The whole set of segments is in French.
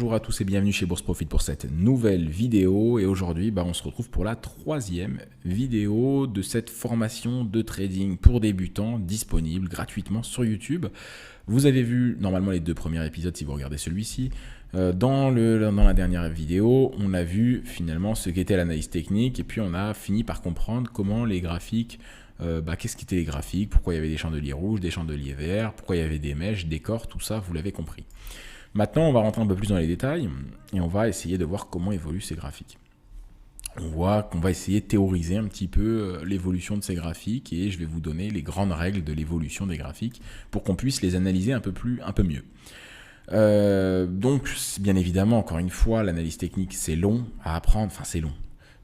Bonjour à tous et bienvenue chez Bourse Profit pour cette nouvelle vidéo. Et aujourd'hui, on se retrouve pour la troisième vidéo de cette formation de trading pour débutants disponible gratuitement sur YouTube. Vous avez vu normalement les deux premiers épisodes si vous regardez celui-ci. Dans la dernière vidéo, on a vu finalement ce qu'était l'analyse technique et puis on a fini par comprendre comment les graphiques, qu'est-ce qu'étaient les graphiques, pourquoi il y avait des chandeliers rouges, des chandeliers verts, pourquoi il y avait des mèches, des corps, tout ça, vous l'avez compris. Maintenant, on va rentrer un peu plus dans les détails et on va essayer de voir comment évoluent ces graphiques. On voit qu'on va essayer de théoriser un petit peu l'évolution de ces graphiques et je vais vous donner les grandes règles de l'évolution des graphiques pour qu'on puisse les analyser un peu mieux. Donc, bien évidemment, encore une fois, l'analyse technique, c'est long à apprendre. Enfin, c'est long.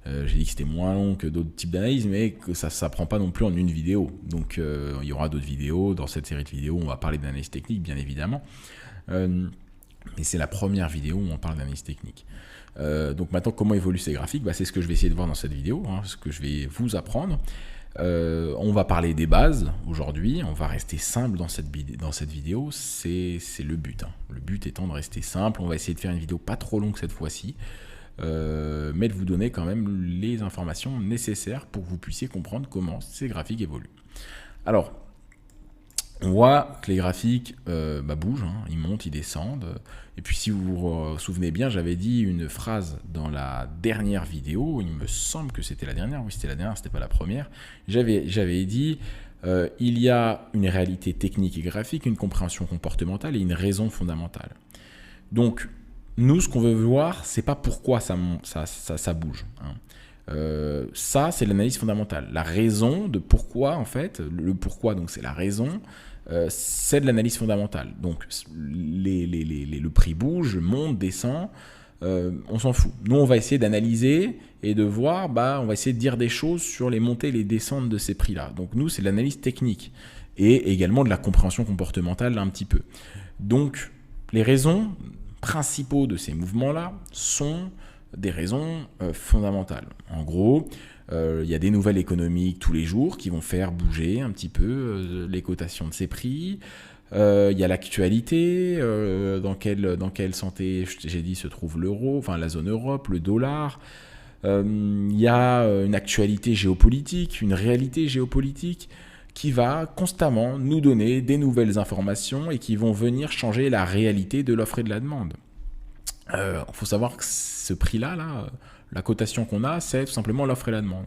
J'ai dit que c'était moins long que d'autres types d'analyse, mais que ça ne s'apprend pas non plus en une vidéo. Donc, il y aura d'autres vidéos. Dans cette série de vidéos, on va parler d'analyse technique, bien évidemment. Mais c'est la première vidéo où on parle d'analyse technique. Donc maintenant, comment évoluent ces graphiques ? C'est ce que je vais essayer de voir dans cette vidéo, ce que je vais vous apprendre. On va parler des bases aujourd'hui, on va rester simple dans cette vidéo, c'est le but. Le but étant de rester simple, on va essayer de faire une vidéo pas trop longue cette fois-ci, mais de vous donner quand même les informations nécessaires pour que vous puissiez comprendre comment ces graphiques évoluent. Alors, on voit que les graphiques bougent, ils montent, ils descendent. Et puis si vous vous souvenez bien, j'avais dit une phrase dans la dernière vidéo, il me semble que c'était la dernière, oui c'était la dernière, c'était pas la première. J'avais dit, il y a une réalité technique et graphique, une compréhension comportementale et une raison fondamentale. Donc, nous, ce qu'on veut voir, c'est pas pourquoi ça bouge. Ça, c'est l'analyse fondamentale. La raison de pourquoi, en fait, le pourquoi, donc c'est la raison, c'est de l'analyse fondamentale. Donc, le prix bouge, monte, descend, on s'en fout. Nous, on va essayer d'analyser et de voir, on va essayer de dire des choses sur les montées et les descentes de ces prix-là. Donc, nous, c'est de l'analyse technique et également de la compréhension comportementale un petit peu. Donc, les raisons principaux de ces mouvements-là sont des raisons fondamentales. En gros, il y a des nouvelles économiques tous les jours qui vont faire bouger un petit peu les cotations de ces prix. Il y a l'actualité, dans quelle santé, j'ai dit, se trouve l'euro, enfin la zone Europe, le dollar. Il y a une actualité géopolitique, une réalité géopolitique qui va constamment nous donner des nouvelles informations et qui vont venir changer la réalité de l'offre et de la demande. Il faut savoir que ce prix-là, la cotation qu'on a, c'est tout simplement l'offre et la demande.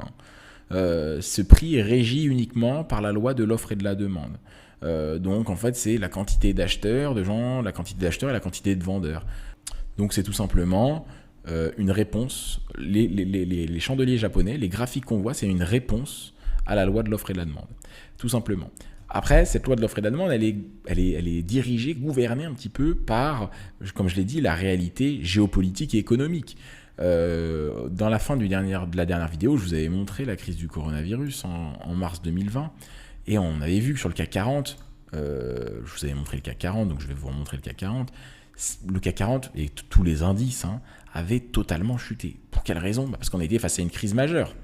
Ce prix est régi uniquement par la loi de l'offre et de la demande. Donc en fait, c'est la quantité d'acheteurs, la quantité d'acheteurs et la quantité de vendeurs. Donc c'est tout simplement une réponse. Les chandeliers japonais, les graphiques qu'on voit, c'est une réponse à la loi de l'offre et de la demande. Tout simplement. Après, cette loi de l'offre et de la demande, elle est dirigée, gouvernée un petit peu par, comme je l'ai dit, la réalité géopolitique et économique. Dans la fin de la dernière vidéo, je vous avais montré la crise du coronavirus en mars 2020, et on avait vu que sur le CAC 40, je vous avais montré le CAC 40, donc je vais vous remontrer le CAC 40, le CAC 40 et tous les indices avaient totalement chuté. Pour quelle raison ? Parce qu'on était face à une crise majeure.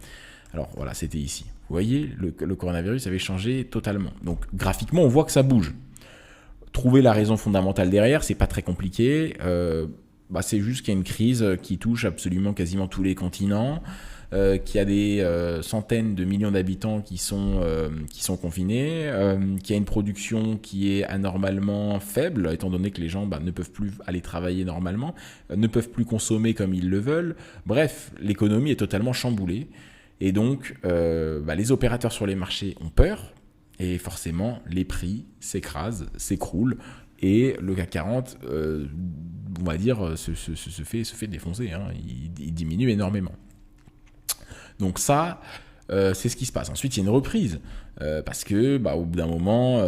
Alors voilà, c'était ici. Vous voyez, le coronavirus avait changé totalement. Donc graphiquement, on voit que ça bouge. Trouver la raison fondamentale derrière, c'est pas très compliqué. C'est juste qu'il y a une crise qui touche absolument quasiment tous les continents, qu'il y a des centaines de millions d'habitants qui sont confinés, qu'il y a une production qui est anormalement faible, étant donné que les gens ne peuvent plus aller travailler normalement, ne peuvent plus consommer comme ils le veulent. Bref, l'économie est totalement chamboulée. Et donc, les opérateurs sur les marchés ont peur et forcément, les prix s'écrasent, s'écroulent et le CAC 40, on va dire, se fait défoncer. Il diminue énormément. Donc ça, c'est ce qui se passe. Ensuite, il y a une reprise parce que, au bout d'un moment,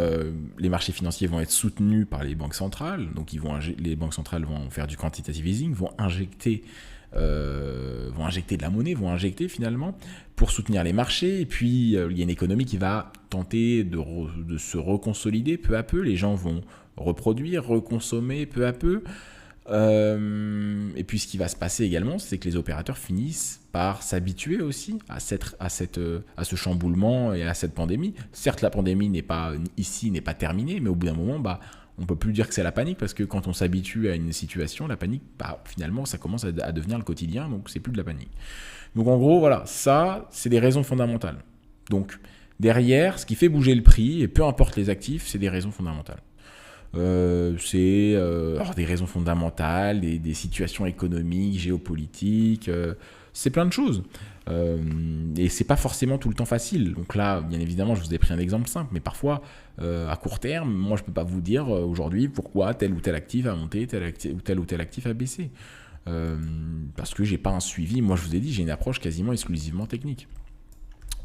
les marchés financiers vont être soutenus par les banques centrales. Donc, les banques centrales vont faire du quantitative easing, vont injecter de la monnaie, vont injecter finalement pour soutenir les marchés. Et puis, il y a une économie qui va tenter de se reconsolider peu à peu. Les gens vont reproduire, reconsommer peu à peu. Et puis ce qui va se passer également, c'est que les opérateurs finissent par s'habituer aussi à ce chamboulement et à cette pandémie. Certes, la pandémie n'est pas terminée, mais au bout d'un moment, on ne peut plus dire que c'est la panique, parce que quand on s'habitue à une situation, la panique, finalement, ça commence à devenir le quotidien, donc c'est plus de la panique. Donc en gros, voilà, ça, c'est des raisons fondamentales. Donc derrière, ce qui fait bouger le prix, et peu importe les actifs, c'est des raisons fondamentales. C'est des raisons fondamentales, des situations économiques, géopolitiques, c'est plein de choses. Et c'est pas forcément tout le temps facile. Donc là, bien évidemment, je vous ai pris un exemple simple, mais parfois, à court terme, moi je peux pas vous dire aujourd'hui pourquoi tel ou tel actif a monté, tel ou tel actif a baissé. Parce que j'ai pas un suivi. Moi, je vous ai dit, j'ai une approche quasiment exclusivement technique.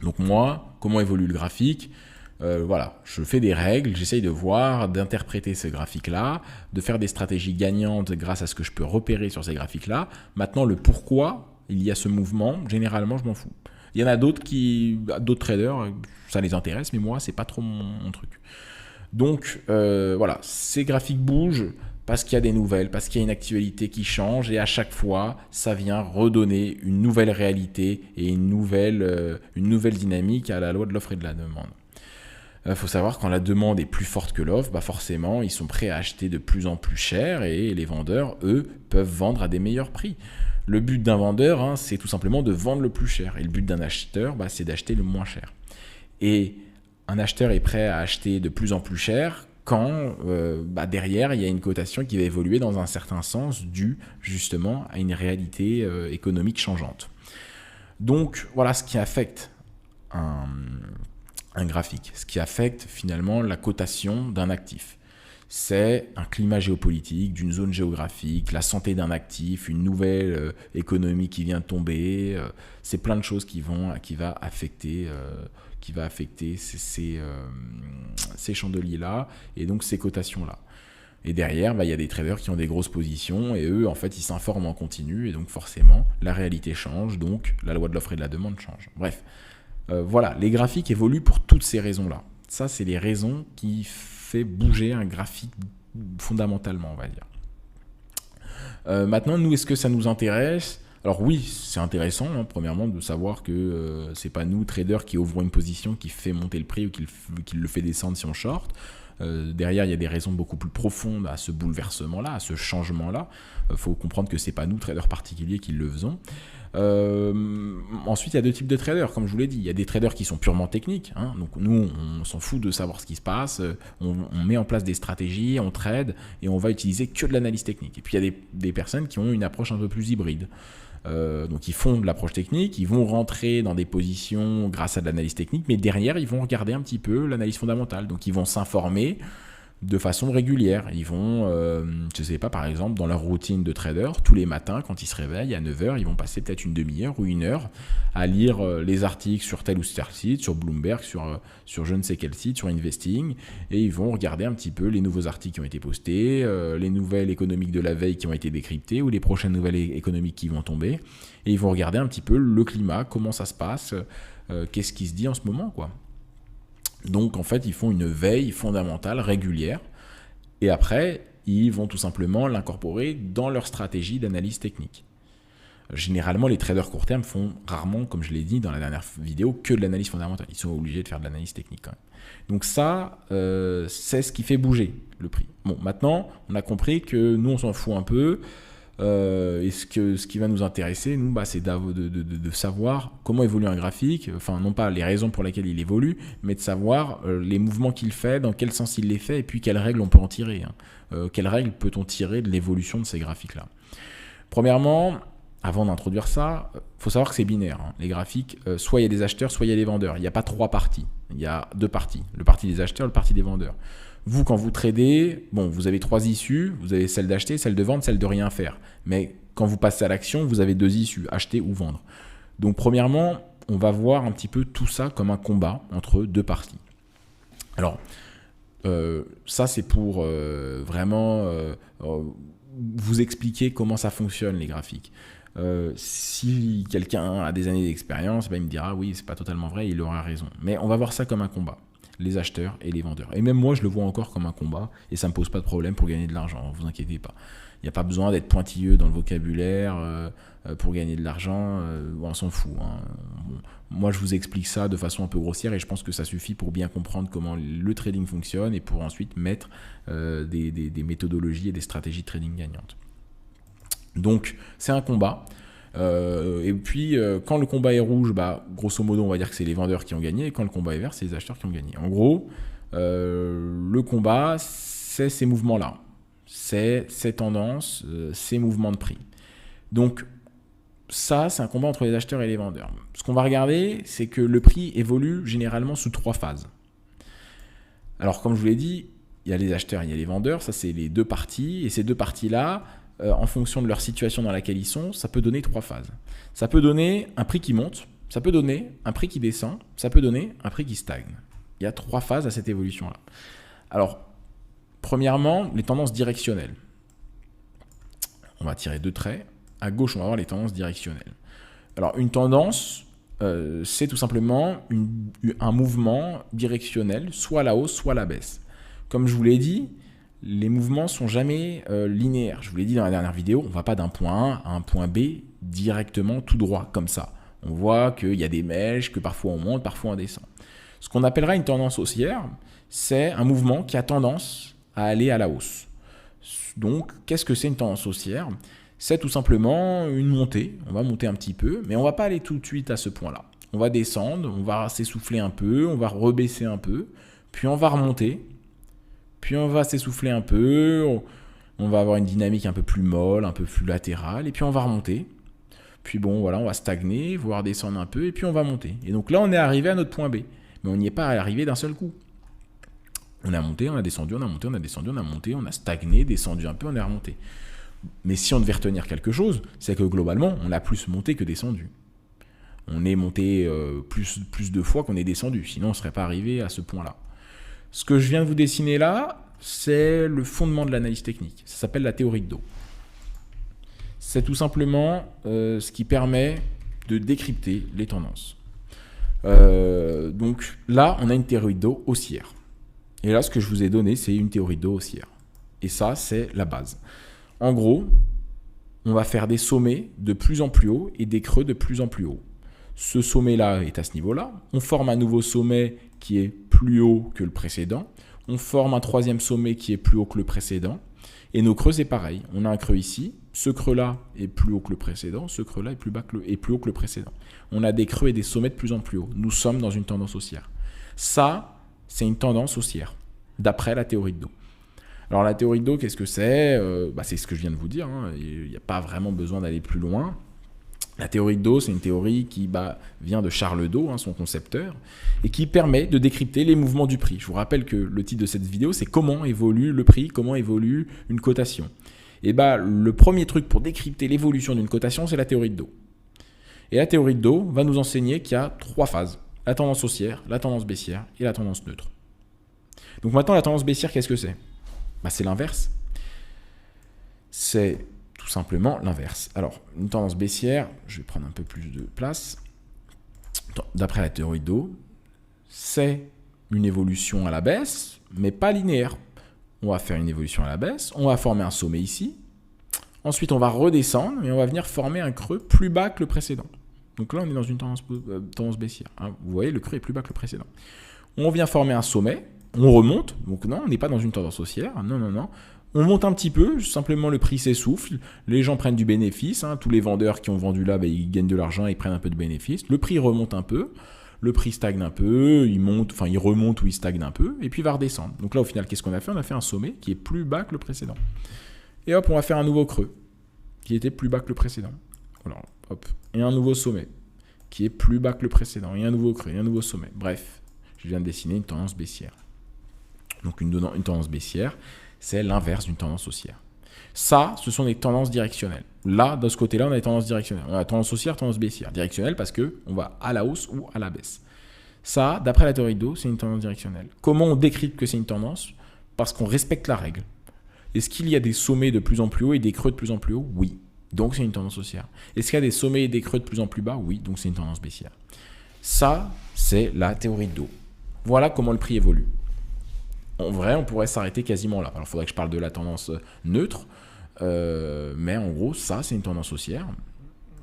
Donc moi, comment évolue le graphique ? Voilà, je fais des règles, j'essaye de voir, d'interpréter ce graphique-là, de faire des stratégies gagnantes grâce à ce que je peux repérer sur ces graphiques-là. Maintenant, le pourquoi il y a ce mouvement, généralement, je m'en fous. Il y en a d'autres traders, ça les intéresse, mais moi, c'est pas trop mon truc. Donc, voilà, ces graphiques bougent parce qu'il y a des nouvelles, parce qu'il y a une actualité qui change, et à chaque fois, ça vient redonner une nouvelle réalité et une nouvelle dynamique à la loi de l'offre et de la demande. Il faut savoir que quand la demande est plus forte que l'offre, forcément, ils sont prêts à acheter de plus en plus cher, et les vendeurs, eux, peuvent vendre à des meilleurs prix. Le but d'un vendeur, c'est tout simplement de vendre le plus cher. Et le but d'un acheteur, c'est d'acheter le moins cher. Et un acheteur est prêt à acheter de plus en plus cher quand derrière, il y a une cotation qui va évoluer dans un certain sens dû justement à une réalité économique changeante. Donc, voilà ce qui affecte un graphique, ce qui affecte finalement la cotation d'un actif. C'est un climat géopolitique, d'une zone géographique, la santé d'un actif, une nouvelle économie qui vient de tomber. C'est plein de choses qui va affecter ces chandeliers-là et donc ces cotations-là. Et derrière, il y a des traders qui ont des grosses positions, et eux, en fait, ils s'informent en continu, et donc forcément, la réalité change, donc la loi de l'offre et de la demande change. Bref. Voilà, les graphiques évoluent pour toutes ces raisons-là. Ça, c'est les raisons qui fait bouger un graphique fondamentalement, on va dire. Maintenant, nous, est-ce que ça nous intéresse ? Alors oui, c'est intéressant, premièrement, de savoir que c'est pas nous, traders, qui ouvrons une position qui fait monter le prix ou qui le fait descendre si on short. Derrière, il y a des raisons beaucoup plus profondes à ce bouleversement-là, à ce changement-là. Faut comprendre que c'est pas nous, traders particuliers, qui le faisons. Ensuite, il y a deux types de traders, comme je vous l'ai dit. Il y a des traders qui sont purement techniques, donc nous, on s'en fout de savoir ce qui se passe, on met en place des stratégies, on trade, et on va utiliser que de l'analyse technique. Et puis il y a des personnes qui ont une approche un peu plus hybride. Donc ils font de l'approche technique, ils vont rentrer dans des positions grâce à de l'analyse technique, mais derrière ils vont regarder un petit peu l'analyse fondamentale, donc ils vont s'informer de façon régulière. Ils vont, je sais pas, par exemple, dans leur routine de trader, tous les matins, quand ils se réveillent à 9h, ils vont passer peut-être une demi-heure ou une heure à lire les articles sur tel ou tel site, sur Bloomberg, sur je ne sais quel site, sur Investing, et ils vont regarder un petit peu les nouveaux articles qui ont été postés, les nouvelles économiques de la veille qui ont été décryptées, ou les prochaines nouvelles économiques qui vont tomber, et ils vont regarder un petit peu le climat, comment ça se passe, qu'est-ce qui se dit en ce moment, quoi. Donc en fait, ils font une veille fondamentale régulière, et après, ils vont tout simplement l'incorporer dans leur stratégie d'analyse technique. Généralement, les traders court terme font rarement, comme je l'ai dit dans la dernière vidéo, que de l'analyse fondamentale. Ils sont obligés de faire de l'analyse technique quand même. Donc ça, c'est ce qui fait bouger le prix. Bon, maintenant, on a compris que nous, on s'en fout un peu. Et ce qui va nous intéresser, nous, c'est de savoir comment évolue un graphique, enfin non pas les raisons pour lesquelles il évolue, mais de savoir les mouvements qu'il fait, dans quel sens il les fait, et puis quelles règles on peut en tirer. Quelles règles peut-on tirer de l'évolution de ces graphiques-là ? Premièrement, avant d'introduire ça, il faut savoir que c'est binaire. Les graphiques, soit il y a des acheteurs, soit il y a des vendeurs. Il n'y a pas trois parties, il y a deux parties. Le parti des acheteurs, le parti des vendeurs. Vous, quand vous tradez, vous avez trois issues. Vous avez celle d'acheter, celle de vendre, celle de rien faire. Mais quand vous passez à l'action, vous avez deux issues, acheter ou vendre. Donc premièrement, on va voir un petit peu tout ça comme un combat entre deux parties. Alors, ça c'est pour vraiment vous expliquer comment ça fonctionne les graphiques. Si quelqu'un a des années d'expérience, il me dira oui, c'est pas totalement vrai, il aura raison. Mais on va voir ça comme un combat. les acheteurs et les vendeurs. Et même moi, je le vois encore comme un combat et ça ne me pose pas de problème pour gagner de l'argent, ne vous inquiétez pas. Il n'y a pas besoin d'être pointilleux dans le vocabulaire pour gagner de l'argent, on s'en fout. Hein. Bon, moi, je vous explique ça de façon un peu grossière et je pense que ça suffit pour bien comprendre comment le trading fonctionne et pour ensuite mettre des méthodologies et des stratégies de trading gagnantes. Donc, c'est un combat. Et puis, quand le combat est rouge, grosso modo, on va dire que c'est les vendeurs qui ont gagné. Et quand le combat est vert, c'est les acheteurs qui ont gagné. En gros, le combat, c'est ces mouvements-là. C'est ces tendances, ces mouvements de prix. Donc, ça, c'est un combat entre les acheteurs et les vendeurs. Ce qu'on va regarder, c'est que le prix évolue généralement sous 3 phases. Alors, comme je vous l'ai dit, il y a les acheteurs, il y a les vendeurs. Ça, c'est les deux parties. Et ces deux parties-là, en fonction de leur situation dans laquelle ils sont, ça peut donner 3 phases. Ça peut donner un prix qui monte, ça peut donner un prix qui descend, ça peut donner un prix qui stagne. Il y a 3 phases à cette évolution-là. Alors, premièrement, les tendances directionnelles. On va tirer 2 traits. À gauche, on va avoir les tendances directionnelles. Alors, une tendance, c'est tout simplement un mouvement directionnel, soit à la hausse, soit à la baisse. Comme je vous l'ai dit, les mouvements ne sont jamais linéaires. Je vous l'ai dit dans la dernière vidéo, on ne va pas d'un point A à un point B directement tout droit, comme ça. On voit qu'il y a des mèches, que parfois on monte, parfois on descend. Ce qu'on appellera une tendance haussière, c'est un mouvement qui a tendance à aller à la hausse. Donc, qu'est-ce que c'est une tendance haussière? C'est tout simplement une montée. On va monter un petit peu, mais on ne va pas aller tout de suite à ce point-là. On va descendre, on va s'essouffler un peu, on va rebaisser un peu, puis on va remonter, puis on va s'essouffler un peu, on va avoir une dynamique un peu plus molle, un peu plus latérale, et puis on va remonter. Puis bon, voilà, on va stagner, voire descendre un peu, et puis on va monter. Et donc là, on est arrivé à notre point B, mais on n'y est pas arrivé d'un seul coup. On a monté, on a descendu, on a monté, on a descendu, on a monté, on a stagné, descendu un peu, on est remonté. Mais si on devait retenir quelque chose, c'est que globalement, on a plus monté que descendu. On est monté plus de fois qu'on est descendu, sinon on ne serait pas arrivé à ce point-là. Ce que je viens de vous dessiner là, c'est le fondement de l'analyse technique. Ça s'appelle la théorie de dos. C'est tout simplement ce qui permet de décrypter les tendances. Donc là, on a une théorie de dos haussière. Et là, ce que je vous ai donné, c'est une théorie de dos haussière. Et ça, c'est la base. En gros, on va faire des sommets de plus en plus haut et des creux de plus en plus haut. Ce sommet-là est à ce niveau-là. On forme un nouveau sommet qui est plus haut que le précédent. On forme un troisième sommet qui est plus haut que le précédent. Et nos creux, c'est pareil. On a un creux ici. Ce creux-là est plus haut que le précédent. Ce creux-là est plus haut que le précédent. On a des creux et des sommets de plus en plus haut. Nous sommes dans une tendance haussière. Ça, c'est une tendance haussière, d'après la théorie de dos. Alors la théorie de dos, qu'est-ce que c'est? C'est ce que je viens de vous dire. Hein. Il n'y a pas vraiment besoin d'aller plus loin. La théorie de dos, c'est une théorie qui vient de Charles Dos, son concepteur, et qui permet de décrypter les mouvements du prix. Je vous rappelle que le titre de cette vidéo, c'est comment évolue le prix, comment évolue une cotation. Et le premier truc pour décrypter l'évolution d'une cotation, c'est la théorie de dos. Et la théorie de dos va nous enseigner qu'il y a 3 phases. La tendance haussière, la tendance baissière et la tendance neutre. Donc maintenant, la tendance baissière, qu'est-ce que c'est? C'est l'inverse. C'est tout simplement l'inverse. Alors, une tendance baissière, je vais prendre un peu plus de place. D'après la théorie de dos, c'est une évolution à la baisse, mais pas linéaire. On va faire une évolution à la baisse, on va former un sommet ici. Ensuite, on va redescendre et on va venir former un creux plus bas que le précédent. Donc là, on est dans une tendance baissière. Vous voyez, le creux est plus bas que le précédent. On vient former un sommet, on remonte. Donc non, on n'est pas dans une tendance haussière. Non. On monte un petit peu, simplement le prix s'essouffle, les gens prennent du bénéfice, tous les vendeurs qui ont vendu là, ils gagnent de l'argent, ils prennent un peu de bénéfice, le prix remonte un peu, le prix stagne un peu, il remonte ou il stagne un peu, et puis il va redescendre. Donc là au final, qu'est-ce qu'on a fait? On a fait un sommet qui est plus bas que le précédent. Et hop, on va faire un nouveau creux, qui était plus bas que le précédent. Alors, hop, et un nouveau sommet, qui est plus bas que le précédent, et un nouveau creux, et un nouveau sommet. Bref, je viens de dessiner une tendance baissière. Donc une tendance baissière, c'est l'inverse d'une tendance haussière. Ça, ce sont des tendances directionnelles. Là, de ce côté-là, on a des tendances directionnelles. On a tendance haussière, tendance baissière. Directionnelle parce qu'on va à la hausse ou à la baisse. Ça, d'après la théorie de dos, c'est une tendance directionnelle. Comment on décrypte que c'est une tendance? Parce qu'on respecte la règle. Est-ce qu'il y a des sommets de plus en plus haut et des creux de plus en plus haut? Oui. Donc c'est une tendance haussière. Est-ce qu'il y a des sommets et des creux de plus en plus bas? Oui. Donc c'est une tendance baissière. Ça, c'est la théorie de dos. Voilà comment le prix évolue. En vrai, on pourrait s'arrêter quasiment là. Alors, il faudrait que je parle de la tendance neutre. Mais en gros, ça, c'est une tendance haussière.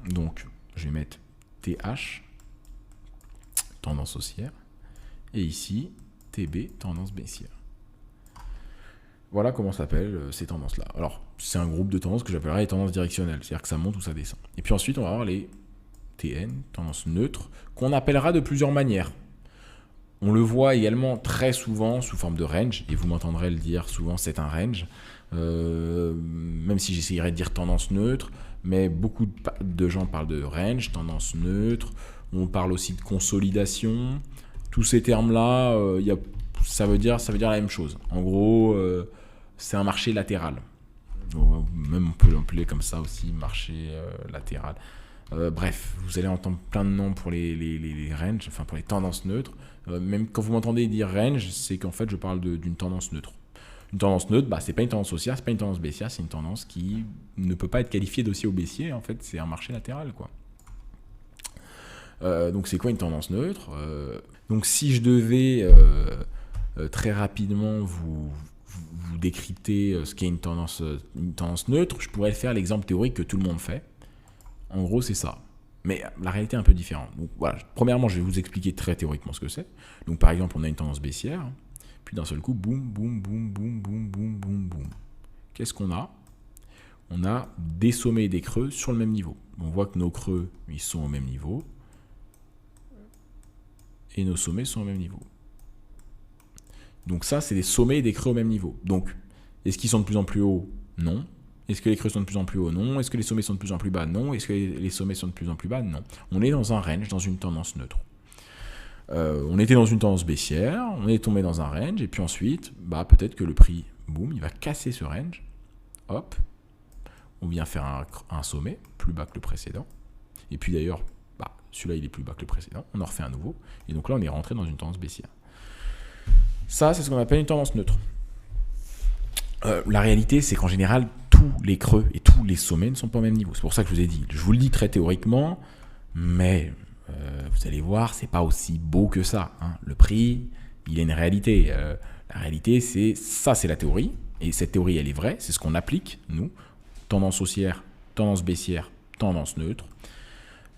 Donc, je vais mettre TH, tendance haussière. Et ici, TB, tendance baissière. Voilà comment s'appellent ces tendances-là. Alors, c'est un groupe de tendances que j'appellerais les tendances directionnelles. C'est-à-dire que ça monte ou ça descend. Et puis ensuite, on va avoir les TN, tendance neutre, qu'on appellera de plusieurs manières. On le voit également très souvent sous forme de range, et vous m'entendrez le dire souvent, c'est un range, même si j'essayerais de dire tendance neutre, mais beaucoup de gens parlent de range, tendance neutre, on parle aussi de consolidation, tous ces termes-là, ça veut dire la même chose. En gros, c'est un marché latéral. Même on peut l'appeler comme ça aussi, marché latéral. Bref, vous allez entendre plein de noms pour les ranges, enfin pour les tendances neutres. Même quand vous m'entendez dire range, c'est qu'en fait je parle d'une tendance neutre. Une tendance neutre, c'est pas une tendance haussière, c'est pas une tendance baissière, c'est une tendance qui ne peut pas être qualifiée d'haussier ou baissier. En fait, c'est un marché latéral, quoi. Donc c'est quoi une tendance neutre? Donc si je devais très rapidement vous décrypter ce qu'est une tendance neutre, je pourrais faire l'exemple théorique que tout le monde fait. En gros, c'est ça. Mais la réalité est un peu différente. Donc voilà, premièrement, je vais vous expliquer très théoriquement ce que c'est. Donc par exemple, on a une tendance baissière, puis d'un seul coup, boum, boum, boum, boum, boum, boum, boum, boum. Qu'est-ce qu'on a? On a des sommets et des creux sur le même niveau. On voit que nos creux, ils sont au même niveau. Et nos sommets sont au même niveau. Donc ça, c'est des sommets et des creux au même niveau. Donc, est-ce qu'ils sont de plus en plus hauts? Non. Est-ce que les creux sont de plus en plus hauts? Non. Est-ce que les sommets sont de plus en plus bas? Non. Est-ce que les sommets sont de plus en plus bas? Non. On est dans un range, dans une tendance neutre. On était dans une tendance baissière, on est tombé dans un range, et puis ensuite, peut-être que le prix, boum, il va casser ce range. Hop. On vient faire un sommet plus bas que le précédent. Et puis d'ailleurs, celui-là, il est plus bas que le précédent. On en refait un nouveau. Et donc là, on est rentré dans une tendance baissière. Ça, c'est ce qu'on appelle une tendance neutre. La réalité, c'est qu'en général, tous les creux et tous les sommets ne sont pas au même niveau. C'est pour ça que je vous ai dit. Je vous le dis très théoriquement, mais vous allez voir, c'est pas aussi beau que ça. Hein. Le prix, il a une réalité. La réalité, c'est la théorie. Et cette théorie, elle est vraie. C'est ce qu'on applique, nous. Tendance haussière, tendance baissière, tendance neutre.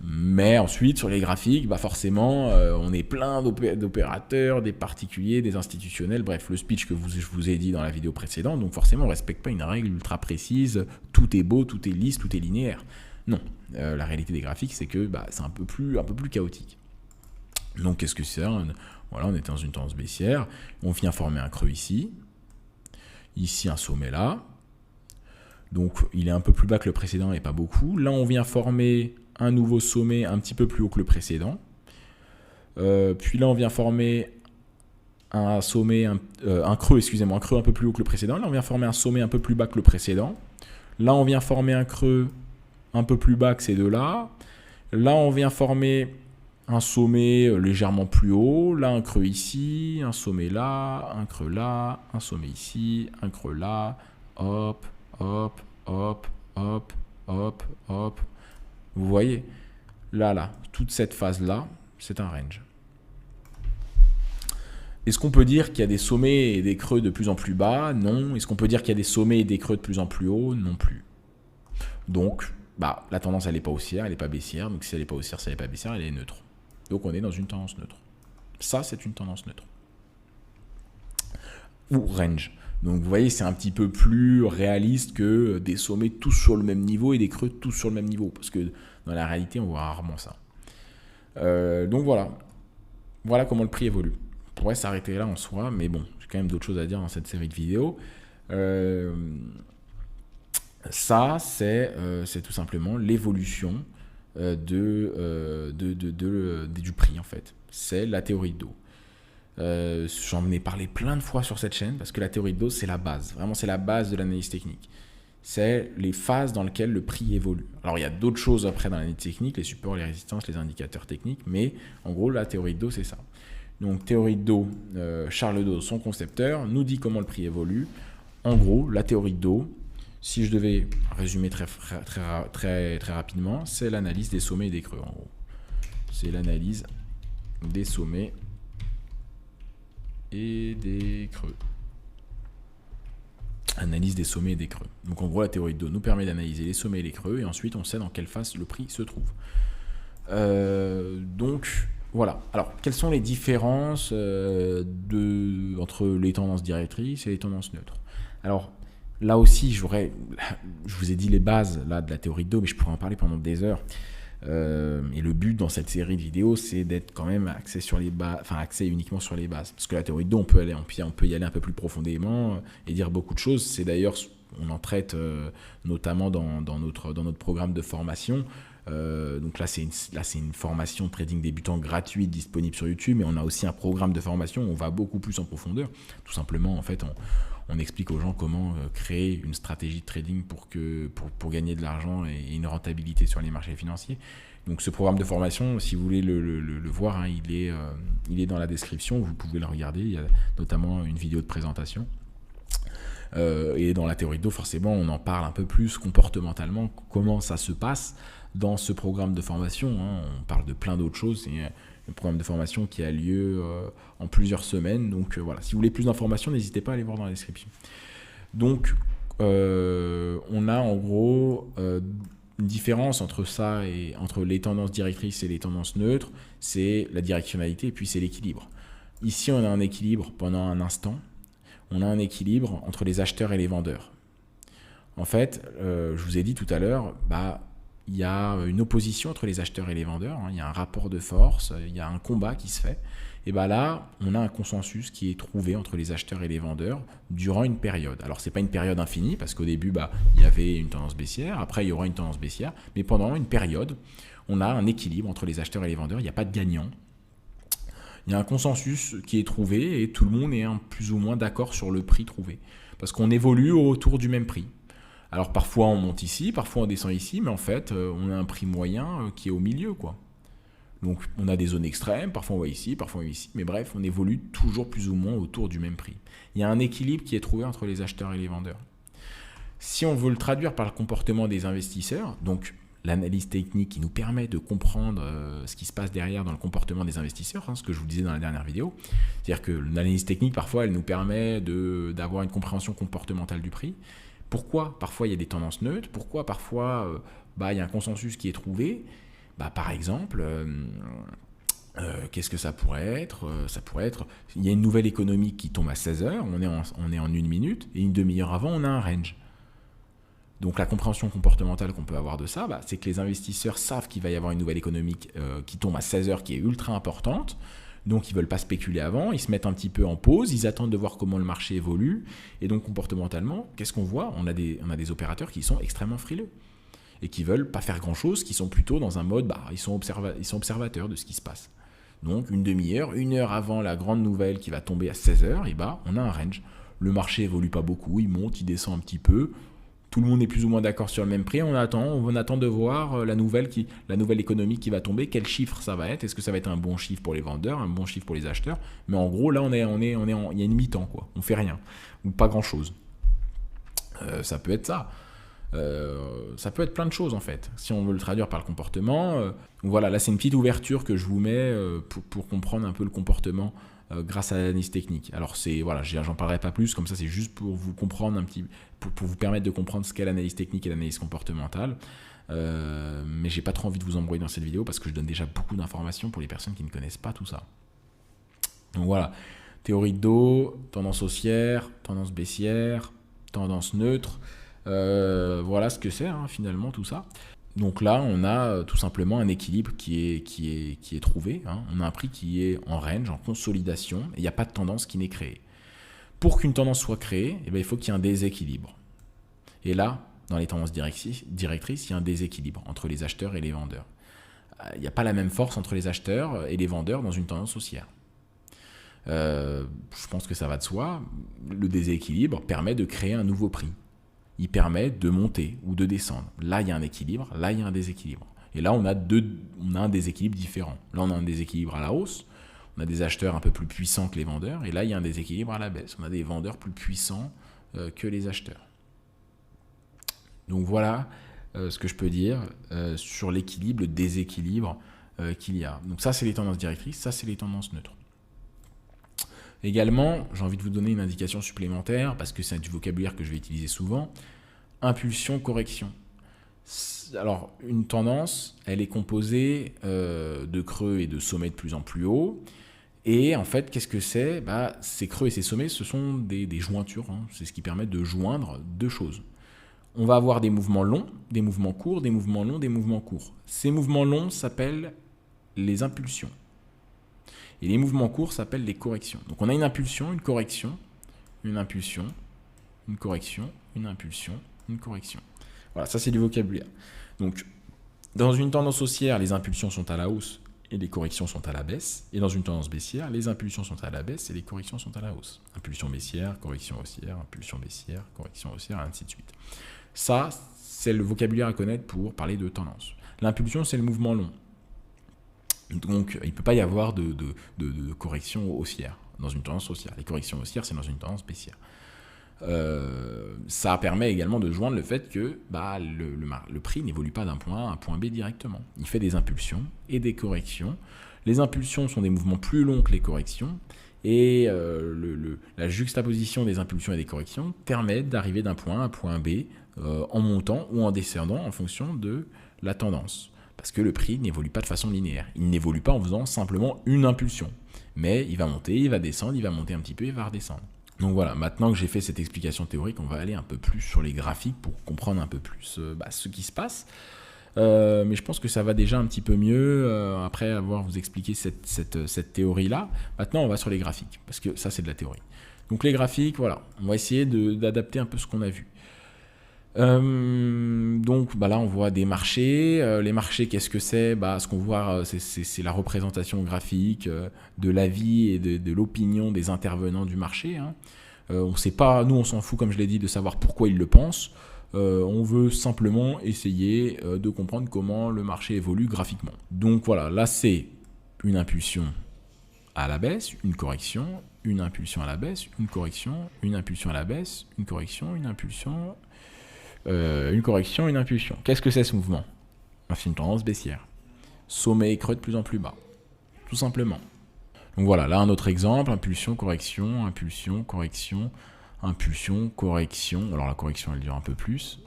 Mais ensuite, sur les graphiques, forcément, on est plein d'opérateurs, des particuliers, des institutionnels, bref, le speech que je vous ai dit dans la vidéo précédente, donc forcément, on ne respecte pas une règle ultra précise, tout est beau, tout est lisse, tout est linéaire. Non, la réalité des graphiques, c'est que c'est un peu plus chaotique. Donc, qu'est-ce que c'est? Voilà, on était dans une tendance baissière, on vient former un creux ici un sommet là, donc il est un peu plus bas que le précédent et pas beaucoup. Là, on vient former un nouveau sommet un petit peu plus haut que le précédent. Puis là, on vient former un sommet, un creux, un creux un peu plus haut que le précédent. Là, on vient former un sommet un peu plus bas que le précédent. Là, on vient former un creux un peu plus bas que ces deux-là. Là, on vient former un sommet légèrement plus haut. Là, un creux ici, un sommet là, un creux là, un sommet ici, un creux là. Hop, hop, hop, hop, hop, hop. Vous voyez, là, toute cette phase-là, c'est un range. Est-ce qu'on peut dire qu'il y a des sommets et des creux de plus en plus bas? Non. Est-ce qu'on peut dire qu'il y a des sommets et des creux de plus en plus haut? Non plus. Donc, la tendance, elle n'est pas haussière, elle n'est pas baissière. Donc, si elle n'est pas haussière, si elle n'est pas baissière, elle est neutre. Donc, on est dans une tendance neutre. Ça, c'est une tendance neutre. Ou range. Donc vous voyez, c'est un petit peu plus réaliste que des sommets tous sur le même niveau et des creux tous sur le même niveau. Parce que dans la réalité, on voit rarement ça. Donc voilà. Voilà comment le prix évolue. On pourrait s'arrêter là en soi, mais bon, j'ai quand même d'autres choses à dire dans cette série de vidéos. Ça, c'est tout simplement l'évolution du prix, en fait. C'est la théorie de Dow. J'en ai parlé plein de fois sur cette chaîne parce que la théorie de Dow, c'est la base. Vraiment, c'est la base de l'analyse technique. C'est les phases dans lesquelles le prix évolue. Alors, il y a d'autres choses après dans l'analyse technique, les supports, les résistances, les indicateurs techniques, mais en gros, la théorie de Dow, c'est ça. Donc, théorie de Dow, Charles Dow, son concepteur, nous dit comment le prix évolue. En gros, la théorie de Dow, si je devais résumer très rapidement, c'est l'analyse des sommets et des creux, en gros. C'est l'analyse des sommets et des creux. Analyse des sommets et des creux. Donc en gros, la théorie de dos nous permet d'analyser les sommets et les creux, et ensuite on sait dans quelle phase le prix se trouve. Donc voilà. Alors, quelles sont les différences entre les tendances directrices et les tendances neutres? Alors, là aussi, je vous ai dit les bases là, de la théorie de dos, mais je pourrais en parler pendant des heures. Et le but dans cette série de vidéos, c'est d'être quand même axé sur les bases, enfin axé uniquement sur les bases. Parce que la théorie de dos, on peut y aller un peu plus profondément et dire beaucoup de choses. C'est d'ailleurs, on en traite notamment dans notre programme de formation. Donc là, c'est une formation trading débutant gratuite disponible sur YouTube, mais on a aussi un programme de formation où on va beaucoup plus en profondeur. Tout simplement, en fait, on explique aux gens comment créer une stratégie de trading pour gagner de l'argent et une rentabilité sur les marchés financiers. Donc ce programme de formation, si vous voulez le voir, hein, il est dans la description, vous pouvez le regarder, il y a notamment une vidéo de présentation. Et dans la théorie de dos, forcément, on en parle un peu plus comportementalement, comment ça se passe dans ce programme de formation. Hein. On parle de plein d'autres choses, c'est un programme de formation qui a lieu en plusieurs semaines. Donc voilà, si vous voulez plus d'informations, n'hésitez pas à aller voir dans la description. Donc on a en gros une différence entre ça et entre les tendances directrices et les tendances neutres, c'est la directionnalité et puis c'est l'équilibre. Ici, on a un équilibre pendant un instant. On a un équilibre entre les acheteurs et les vendeurs. En fait, je vous ai dit tout à l'heure, il y a une opposition entre les acheteurs et les vendeurs, hein, il y a un rapport de force, il y a un combat qui se fait. Et là, on a un consensus qui est trouvé entre les acheteurs et les vendeurs durant une période. Alors, ce n'est pas une période infinie, parce qu'au début, il y avait une tendance baissière, après, il y aura une tendance baissière, mais pendant une période, on a un équilibre entre les acheteurs et les vendeurs, il n'y a pas de gagnant. Il y a un consensus qui est trouvé et tout le monde est plus ou moins d'accord sur le prix trouvé. Parce qu'on évolue autour du même prix. Alors parfois on monte ici, parfois on descend ici, mais en fait on a un prix moyen qui est au milieu, quoi. Donc on a des zones extrêmes, parfois on va ici, parfois on va ici, mais bref, on évolue toujours plus ou moins autour du même prix. Il y a un équilibre qui est trouvé entre les acheteurs et les vendeurs. Si on veut le traduire par le comportement des investisseurs, donc l'analyse technique qui nous permet de comprendre ce qui se passe derrière dans le comportement des investisseurs, hein, ce que je vous disais dans la dernière vidéo. C'est-à-dire que l'analyse technique, parfois, elle nous permet d'avoir une compréhension comportementale du prix. Pourquoi parfois il y a des tendances neutres? Pourquoi parfois il y a un consensus qui est trouvé? Par exemple, qu'est-ce que ça pourrait être? Ça pourrait être, il y a une nouvelle économique qui tombe à 16h, on est en 1 minute, et une demi-heure avant, on a un range. Donc la compréhension comportementale qu'on peut avoir de ça, c'est que les investisseurs savent qu'il va y avoir une nouvelle économique qui tombe à 16h, qui est ultra importante. Donc ils ne veulent pas spéculer avant, ils se mettent un petit peu en pause, ils attendent de voir comment le marché évolue. Et donc comportementalement, qu'est-ce qu'on voit? On a des opérateurs qui sont extrêmement frileux et qui ne veulent pas faire grand-chose, qui sont plutôt dans un mode, ils sont observateurs de ce qui se passe. Donc une demi-heure, 1 heure avant la grande nouvelle qui va tomber à 16h, on a un range. Le marché évolue pas beaucoup, il monte, il descend un petit peu. Tout le monde est plus ou moins d'accord sur le même prix. On attend de voir la nouvelle économique qui va tomber. Quel chiffre ça va être? Est-ce que ça va être un bon chiffre pour les vendeurs, un bon chiffre pour les acheteurs? Mais en gros, là, il y a une mi-temps, quoi. On fait rien ou pas grand-chose. Ça peut être ça. Ça peut être plein de choses en fait. Si on veut le traduire par le comportement, voilà. Là, c'est une petite ouverture que je vous mets pour comprendre un peu le comportement. Grâce à l'analyse technique. Alors j'en parlerai pas plus, comme ça c'est juste pour vous comprendre pour vous permettre de comprendre ce qu'est l'analyse technique et l'analyse comportementale. Mais j'ai pas trop envie de vous embrouiller dans cette vidéo parce que je donne déjà beaucoup d'informations pour les personnes qui ne connaissent pas tout ça. Donc voilà, théorie de dos, tendance haussière, tendance baissière, tendance neutre. Voilà ce que c'est finalement tout ça. Donc là, on a tout simplement un équilibre qui est trouvé. Hein. On a un prix qui est en range, en consolidation, et il n'y a pas de tendance qui n'est créée. Pour qu'une tendance soit créée, il faut qu'il y ait un déséquilibre. Et là, dans les tendances directrices, il y a un déséquilibre entre les acheteurs et les vendeurs. Il n'y a pas la même force entre les acheteurs et les vendeurs dans une tendance haussière. Je pense que ça va de soi. Le déséquilibre permet de créer un nouveau prix. Il permet de monter ou de descendre. Là, il y a un équilibre, là, il y a un déséquilibre. Et là, on a un déséquilibre différent. Là, on a un déséquilibre à la hausse, on a des acheteurs un peu plus puissants que les vendeurs, et là, il y a un déséquilibre à la baisse. On a des vendeurs plus puissants que les acheteurs. Donc voilà ce que je peux dire sur l'équilibre, le déséquilibre qu'il y a. Donc ça, c'est les tendances directrices, ça, c'est les tendances neutres. Également, j'ai envie de vous donner une indication supplémentaire, parce que c'est du vocabulaire que je vais utiliser souvent. Impulsion, correction. Alors, une tendance, elle est composée de creux et de sommets de plus en plus hauts. Et en fait, qu'est-ce que c'est? Ces creux et ces sommets, ce sont des jointures. Hein. C'est ce qui permet de joindre deux choses. On va avoir des mouvements longs, des mouvements courts, des mouvements longs, des mouvements courts. Ces mouvements longs s'appellent les impulsions. Et les mouvements courts s'appellent les corrections. Donc on a une impulsion, une correction, une impulsion, une correction, une impulsion, une correction. Voilà, ça c'est du vocabulaire. Donc dans une tendance haussière, les impulsions sont à la hausse et les corrections sont à la baisse. Et dans une tendance baissière, les impulsions sont à la baisse et les corrections sont à la hausse. Impulsion baissière, correction haussière, impulsion baissière, correction haussière, et ainsi de suite. Ça, c'est le vocabulaire à connaître pour parler de tendance. L'impulsion, c'est le mouvement long. Donc, il ne peut pas y avoir de correction haussière dans une tendance haussière. Les corrections haussières, c'est dans une tendance baissière. Ça permet également de joindre le fait que le prix n'évolue pas d'un point A à un point B directement. Il fait des impulsions et des corrections. Les impulsions sont des mouvements plus longs que les corrections. Et la juxtaposition des impulsions et des corrections permet d'arriver d'un point A à un point B en montant ou en descendant en fonction de la tendance. Parce que le prix n'évolue pas de façon linéaire. Il n'évolue pas en faisant simplement une impulsion. Mais il va monter, il va descendre, il va monter un petit peu, il va redescendre. Donc voilà, maintenant que j'ai fait cette explication théorique, on va aller un peu plus sur les graphiques pour comprendre un peu plus ce qui se passe. Mais je pense que ça va déjà un petit peu mieux après avoir vous expliqué cette théorie-là. Maintenant, on va sur les graphiques, parce que ça, c'est de la théorie. Donc les graphiques, voilà, on va essayer d'adapter un peu ce qu'on a vu. Donc là, on voit des marchés. Les marchés, qu'est-ce que c'est? Ce qu'on voit, c'est la représentation graphique de l'avis et de l'opinion des intervenants du marché. Hein. On sait pas, nous, on s'en fout, comme je l'ai dit, de savoir pourquoi ils le pensent. On veut simplement essayer de comprendre comment le marché évolue graphiquement. Donc voilà, là c'est une impulsion à la baisse, une correction, une impulsion à la baisse, une correction, une impulsion à la baisse, une correction, une impulsion, une correction, une impulsion. Qu'est-ce que c'est ce mouvement? C'est une tendance baissière. Sommet et creux de plus en plus bas, tout simplement. Donc voilà, là un autre exemple, impulsion, correction, impulsion, correction, impulsion, correction. Alors la correction, elle dure un peu plus.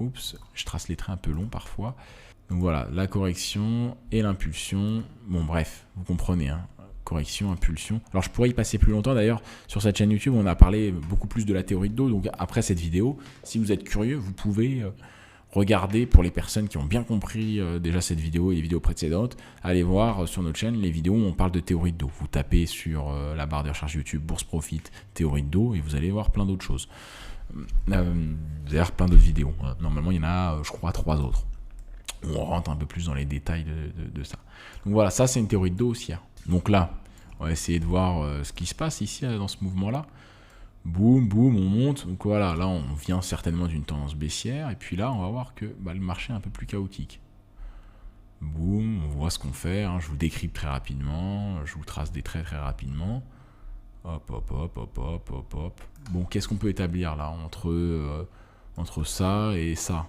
Oups, je trace les traits un peu longs parfois. Donc voilà, la correction et l'impulsion. Bon bref, vous comprenez, hein. Correction, impulsion. Alors je pourrais y passer plus longtemps. D'ailleurs, sur cette chaîne YouTube, on a parlé beaucoup plus de la théorie de dos. Donc après cette vidéo, si vous êtes curieux, vous pouvez regarder, pour les personnes qui ont bien compris déjà cette vidéo et les vidéos précédentes, allez voir sur notre chaîne les vidéos où on parle de théorie de dos. Vous tapez sur la barre de recherche YouTube Bourse Profit théorie de dos et vous allez voir plein d'autres choses. D'ailleurs, plein d'autres vidéos. Normalement, il y en a, je crois, 3 autres. On rentre un peu plus dans les détails de ça. Donc voilà, ça c'est une théorie de dos haussière. Donc là, on va essayer de voir ce qui se passe ici dans ce mouvement-là. Boum, boum, on monte. Donc voilà, là on vient certainement d'une tendance baissière. Et puis là, on va voir que le marché est un peu plus chaotique. Boum, on voit ce qu'on fait. Hein. Je vous décrypte très rapidement. Je vous trace des traits très rapidement. Hop, hop, hop, hop, hop, hop, hop. Bon, qu'est-ce qu'on peut établir là entre ça et ça?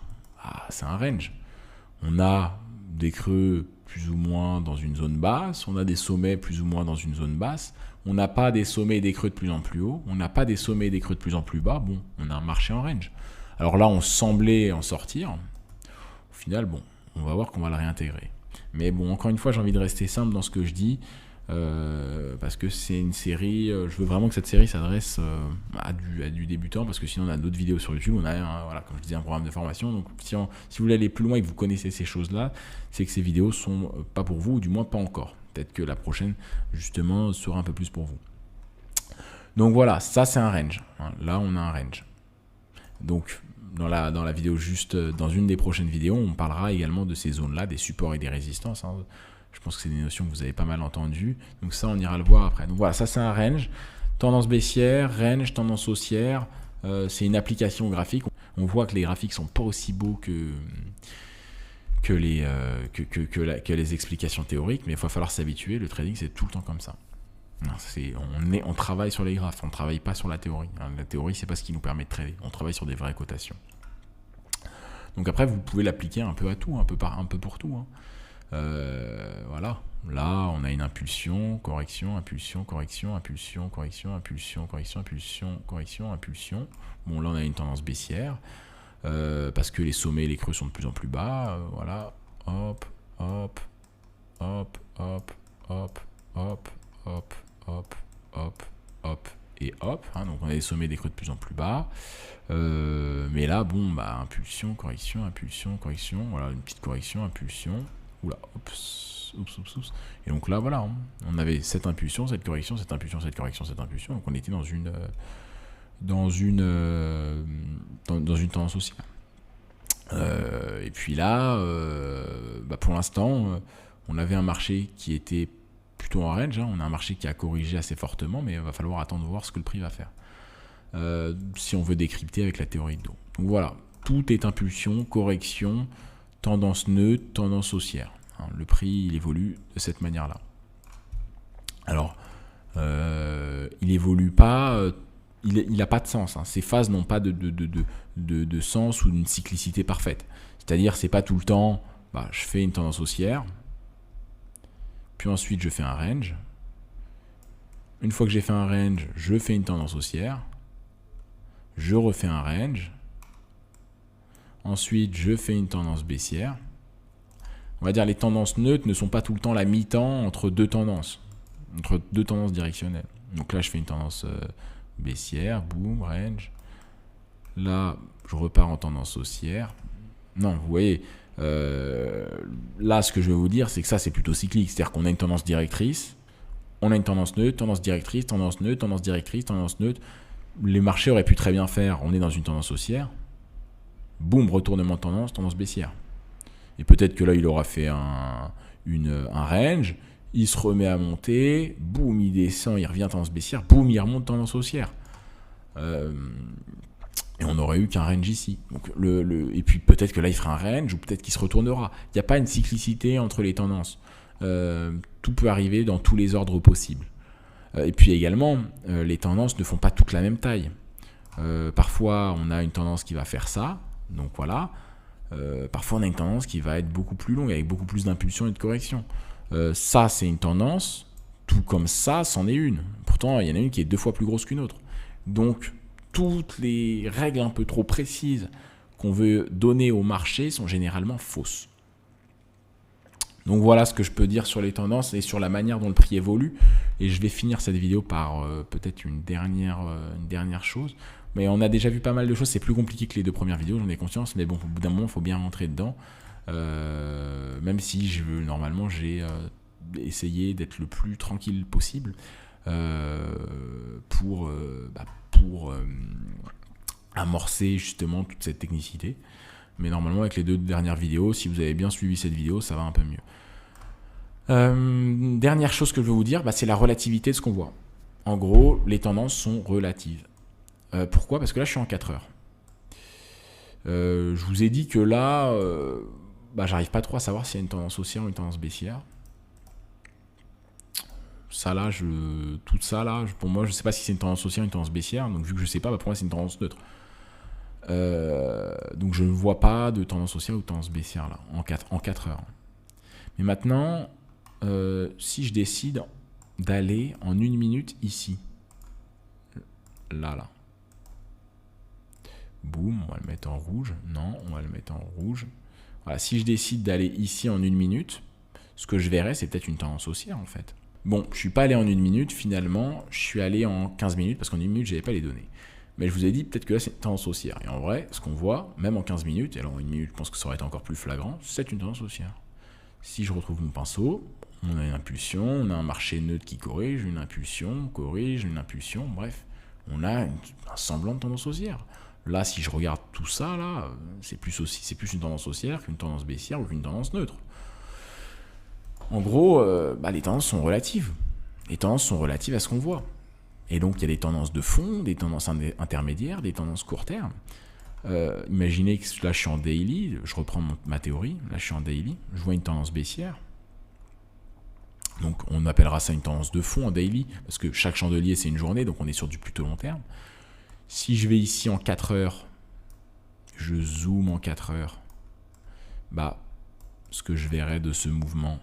C'est un range. On a des creux plus ou moins dans une zone basse, on a des sommets plus ou moins dans une zone basse, on n'a pas des sommets et des creux de plus en plus haut, on n'a pas des sommets et des creux de plus en plus bas, bon, on a un marché en range. Alors là, on semblait en sortir, au final, bon, on va voir qu'on va le réintégrer. Mais bon, encore une fois, j'ai envie de rester simple dans ce que je dis, parce que c'est une série, je veux vraiment que cette série s'adresse à du débutant, parce que sinon on a d'autres vidéos sur YouTube, on a voilà, comme je disais, un programme de formation, donc si vous voulez aller plus loin et que vous connaissez ces choses-là, c'est que ces vidéos sont pas pour vous, ou du moins pas encore. Peut-être que la prochaine, justement, sera un peu plus pour vous. Donc voilà, ça c'est un range. Hein. Là, on a un range. Donc, dans la vidéo juste, dans une des prochaines vidéos, on parlera également de ces zones-là, des supports et des résistances. Hein. Je pense que c'est des notions que vous avez pas mal entendues. Donc ça, on ira le voir après. Donc voilà, ça c'est un range. Tendance baissière, range, tendance haussière. C'est une application graphique. On voit que les graphiques sont pas aussi beaux que les explications théoriques, mais il va falloir s'habituer. Le trading, c'est tout le temps comme ça. On travaille sur les graphes, on ne travaille pas sur la théorie. La théorie, c'est pas ce qui nous permet de trader. On travaille sur des vraies cotations. Donc après, vous pouvez l'appliquer un peu à tout, un peu pour tout. Hein. Voilà. Là, on a une impulsion, correction, impulsion, correction, impulsion, correction, impulsion, correction, impulsion, correction, impulsion. Bon, là, on a une tendance baissière parce que les sommets et les creux sont de plus en plus bas. Voilà, hop, hop, hop, hop, hop, hop, hop, hop, hop, hop et hop. Hein, donc, on a des sommets et des creux de plus en plus bas. Mais là, bon, bah, impulsion, correction, impulsion, correction. Voilà, une petite correction, impulsion. Oula, oups, oups, oups, oups. Et donc là, voilà, on avait cette impulsion, cette correction, cette impulsion, cette correction, cette impulsion. Donc on était dans une tendance haussière. Et puis là, bah pour l'instant, on avait un marché qui était plutôt en range. Hein. On a un marché qui a corrigé assez fortement, mais il va falloir attendre de voir ce que le prix va faire. Si on veut décrypter avec la théorie de dos. Donc voilà, tout est impulsion, correction, tendance neutre, tendance haussière. Le prix, il évolue de cette manière-là. Alors, il évolue pas, il n'a pas de sens. Hein. Ces phases n'ont pas de sens ou d'une cyclicité parfaite. C'est-à-dire, c'est pas tout le temps, bah, je fais une tendance haussière, puis ensuite je fais un range. Une fois que j'ai fait un range, je fais une tendance haussière, je refais un range, ensuite je fais une tendance baissière. On va dire les tendances neutres ne sont pas tout le temps la mi-temps entre deux tendances directionnelles. Donc là, je fais une tendance baissière, boum, range. Là, je repars en tendance haussière. Non, vous voyez, là, ce que je vais vous dire, c'est que ça, c'est plutôt cyclique. C'est-à-dire qu'on a une tendance directrice, on a une tendance neutre, tendance directrice, tendance neutre, tendance directrice, tendance neutre. Les marchés auraient pu très bien faire, on est dans une tendance haussière. Boum, retournement de tendance, tendance baissière. Et peut-être que là, il aura fait un range, il se remet à monter, boum, il descend, il revient tendance baissière, boum, il remonte tendance haussière. Et on n'aurait eu qu'un range ici. Donc et puis peut-être que là, il fera un range, ou peut-être qu'il se retournera. Il n'y a pas une cyclicité entre les tendances. Tout peut arriver dans tous les ordres possibles. Et puis également, les tendances ne font pas toutes la même taille. Parfois, on a une tendance qui va faire ça, donc voilà. Parfois on a une tendance qui va être beaucoup plus longue avec beaucoup plus d'impulsion et de correction. Ça c'est une tendance, tout comme ça c'en est une. Pourtant il y en a une qui est 2 fois plus grosse qu'une autre. Donc toutes les règles un peu trop précises qu'on veut donner au marché sont généralement fausses. Donc voilà ce que je peux dire sur les tendances et sur la manière dont le prix évolue. Et je vais finir cette vidéo par peut-être une dernière chose. Mais on a déjà vu pas mal de choses, c'est plus compliqué que les 2 premières vidéos, j'en ai conscience, mais bon, au bout d'un moment, il faut bien rentrer dedans. Même si normalement, j'ai essayé d'être le plus tranquille possible pour amorcer justement toute cette technicité. Mais normalement, avec les 2 dernières vidéos, si vous avez bien suivi cette vidéo, ça va un peu mieux. Dernière chose que je veux vous dire, c'est la relativité de ce qu'on voit. En gros, les tendances sont relatives. Pourquoi ? Parce que là, je suis en 4 heures. Je vous ai dit que là, j'arrive pas trop à savoir s'il y a une tendance haussière ou une tendance baissière. Ça là, tout ça là, pour moi, je sais pas si c'est une tendance haussière ou une tendance baissière. Donc vu que je sais pas, pour moi, c'est une tendance neutre. Donc je ne vois pas de tendance haussière ou de tendance baissière là, en 4 heures. Mais maintenant, si je décide d'aller en 1 minute ici, là. Boum, on va le mettre en rouge. Non, on va le mettre en rouge. Voilà, si je décide d'aller ici en 1 minute, ce que je verrai, c'est peut-être une tendance haussière en fait. Bon, je ne suis pas allé en 1 minute, finalement, je suis allé en 15 minutes parce qu'en 1 minute, je n'avais pas les données. Mais je vous ai dit peut-être que là, c'est une tendance haussière. Et en vrai, ce qu'on voit, même en 15 minutes, et alors en 1 minute, je pense que ça aurait été encore plus flagrant, c'est une tendance haussière. Si je retrouve mon pinceau, on a une impulsion, on a un marché neutre qui corrige, une impulsion, corrige, une impulsion, bref, on a un semblant de tendance haussière. Là, si je regarde tout ça, là, c'est plus une tendance haussière qu'une tendance baissière ou qu'une tendance neutre. En gros, les tendances sont relatives. Les tendances sont relatives à ce qu'on voit. Et donc, il y a des tendances de fond, des tendances intermédiaires, des tendances court terme. Imaginez que là, je suis en daily, je reprends ma théorie, là, je suis en daily, je vois une tendance baissière. Donc, on appellera ça une tendance de fond en daily, parce que chaque chandelier, c'est une journée, donc on est sur du plutôt long terme. Si je vais ici en 4 heures, je zoome en 4 heures, ce que je verrai de ce mouvement,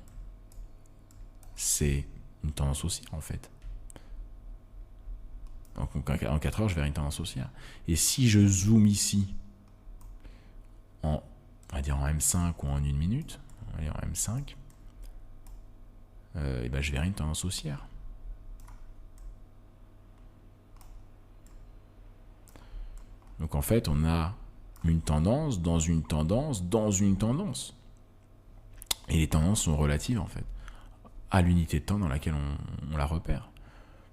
c'est une tendance haussière en fait. Donc en 4 heures, je verrai une tendance haussière. Et si je zoome ici, on va dire en M5 ou en 1 minute, allez, en M5, et ben je verrai une tendance haussière. Donc en fait, on a une tendance dans une tendance dans une tendance. Et les tendances sont relatives en fait à l'unité de temps dans laquelle on la repère.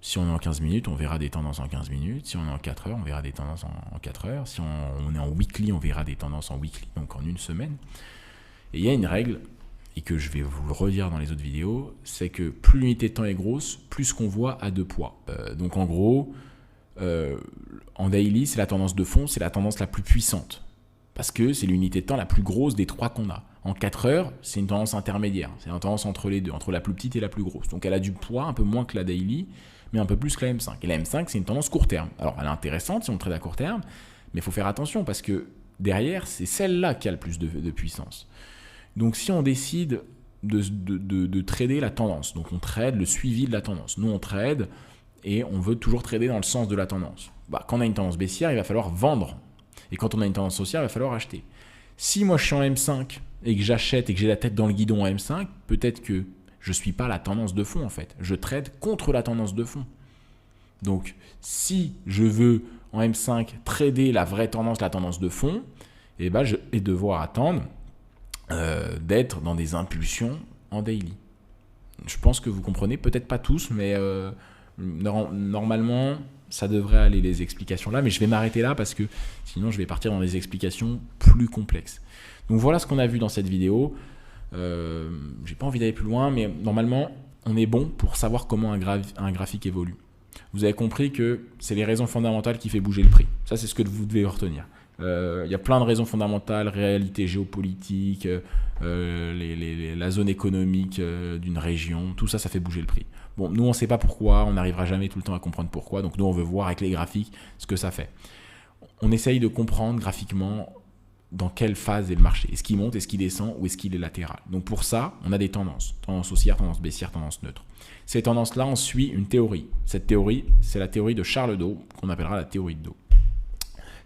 Si on est en 15 minutes, on verra des tendances en 15 minutes. Si on est en 4 heures, on verra des tendances en 4 heures. Si on est en weekly, on verra des tendances en weekly, donc en une semaine. Et il y a une règle, et que je vais vous le redire dans les autres vidéos, c'est que plus l'unité de temps est grosse, plus ce qu'on voit a de poids. Donc en gros, en daily, c'est la tendance de fond, c'est la tendance la plus puissante. Parce que c'est l'unité de temps la plus grosse des 3 qu'on a. En 4 heures, c'est une tendance intermédiaire. C'est une tendance entre les deux, entre la plus petite et la plus grosse. Donc elle a du poids, un peu moins que la daily, mais un peu plus que la M5. Et la M5, c'est une tendance court terme. Alors elle est intéressante si on trade à court terme, mais il faut faire attention parce que derrière, c'est celle-là qui a le plus de puissance. Donc si on décide de trader la tendance, donc on trade le suivi de la tendance. Nous, on trade et on veut toujours trader dans le sens de la tendance. Quand on a une tendance baissière, il va falloir vendre. Et quand on a une tendance haussière, il va falloir acheter. Si moi je suis en M5 et que j'achète et que j'ai la tête dans le guidon en M5, peut-être que je ne suis pas la tendance de fond en fait. Je trade contre la tendance de fond. Donc si je veux en M5 trader la vraie tendance, la tendance de fond, je vais devoir attendre d'être dans des impulsions en daily. Je pense que vous comprenez, peut-être pas tous, mais normalement ça devrait aller les explications là, mais je vais m'arrêter là parce que sinon je vais partir dans des explications plus complexes. Donc voilà ce qu'on a vu dans cette vidéo. J'ai pas envie d'aller plus loin, mais normalement on est bon pour savoir comment un graphique évolue. Vous avez compris que c'est les raisons fondamentales qui fait bouger le prix. Ça, c'est ce que vous devez retenir. Il y a plein de raisons fondamentales, réalité géopolitique, la zone économique d'une région, tout ça, ça fait bouger le prix. Bon, nous, on ne sait pas pourquoi, on n'arrivera jamais tout le temps à comprendre pourquoi, donc nous, on veut voir avec les graphiques ce que ça fait. On essaye de comprendre graphiquement dans quelle phase est le marché. Est-ce qu'il monte, est-ce qu'il descend ou est-ce qu'il est latéral? Donc pour ça, on a des tendances. Tendance haussière, tendance baissière, tendance neutre. Ces tendances-là, on suit une théorie. Cette théorie, c'est la théorie de Charles Dow, qu'on appellera la théorie de Dow.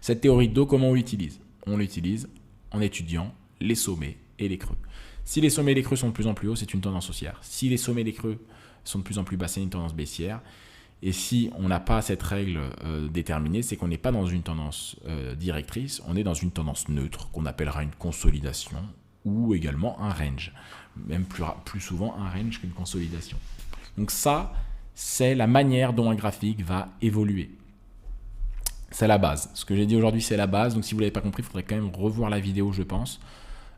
Cette théorie de Dow, comment on l'utilise? On l'utilise en étudiant les sommets et les creux. Si les sommets et les creux sont de plus en plus hauts, c'est une tendance haussière. Si les sommets et les creux sont de plus en plus bas, c'est une tendance baissière. Et si on n'a pas cette règle déterminée, c'est qu'on n'est pas dans une tendance directrice, on est dans une tendance neutre, qu'on appellera une consolidation ou également un range. Même plus souvent un range qu'une consolidation. Donc ça, c'est la manière dont un graphique va évoluer. C'est la base. Ce que j'ai dit aujourd'hui, c'est la base. Donc si vous ne l'avez pas compris, il faudrait quand même revoir la vidéo, je pense.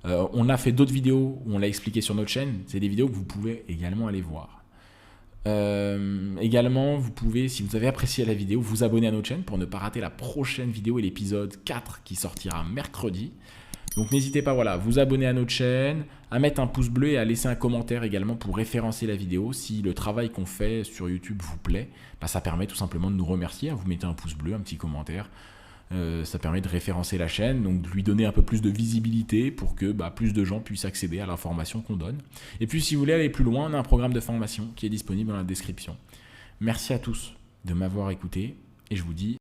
On a fait d'autres vidéos où on l'a expliqué sur notre chaîne. C'est des vidéos que vous pouvez également aller voir. Également, vous pouvez, si vous avez apprécié la vidéo, vous abonner à notre chaîne pour ne pas rater la prochaine vidéo et l'épisode 4 qui sortira mercredi. Donc n'hésitez pas à vous abonner à notre chaîne, à mettre un pouce bleu et à laisser un commentaire également pour référencer la vidéo. Si le travail qu'on fait sur YouTube vous plaît, ça permet tout simplement de nous remercier. Vous mettez un pouce bleu, un petit commentaire. Ça permet de référencer la chaîne, donc de lui donner un peu plus de visibilité pour que plus de gens puissent accéder à l'information qu'on donne. Et puis si vous voulez aller plus loin, on a un programme de formation qui est disponible dans la description. Merci à tous de m'avoir écouté et je vous dis